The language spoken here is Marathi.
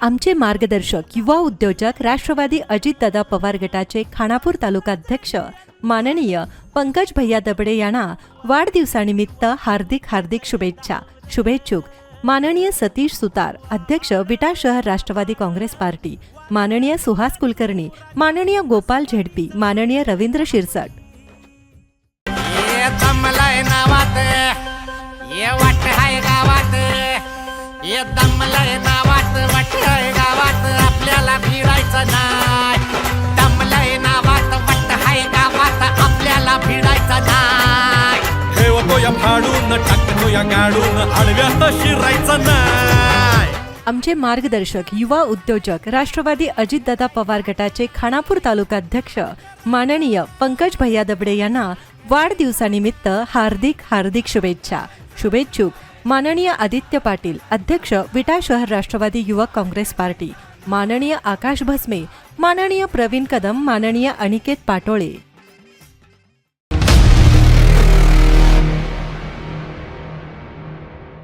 आमचे मार्गदर्शक युवा उद्योजक राष्ट्रवादी अजितदादा पवार गटाचे खानापूर तालुकाध्यक्ष माननीय पंकज भैया दबडे यांना वाढदिवसानिमित्त हार्दिक शुभेच्छा. शुभेच्छुक माननीय सतीश सुतार, अध्यक्ष विटा शहर राष्ट्रवादी काँग्रेस पार्टी, माननीय सुहास कुलकर्णी, माननीय गोपाल झेडपी, माननीय रवींद्र शिरसाट. आपल्याला भिडायचं नाही. दमलय नावात वाट हाय गावात आपल्याला भिडायचं नाही. ठेवतो या फाडून टाकतो या गाडून आडव्यात शिरायचं नाही. आमचे मार्गदर्शक युवा उद्योजक राष्ट्रवादी अजितदादा पवार गटाचे खानापूर तालुकाध्यक्ष माननीय पंकज भैया दबडे यांना वाढदिवसानिमित्त हार्दिक शुभेच्छा. शुभेच्छुक माननीय आदित्य पाटील, अध्यक्ष विटा शहर राष्ट्रवादी युवक काँग्रेस पार्टी, माननीय आकाश भस्मे, माननीय प्रवीण कदम, माननीय अनिकेत पाटोळे.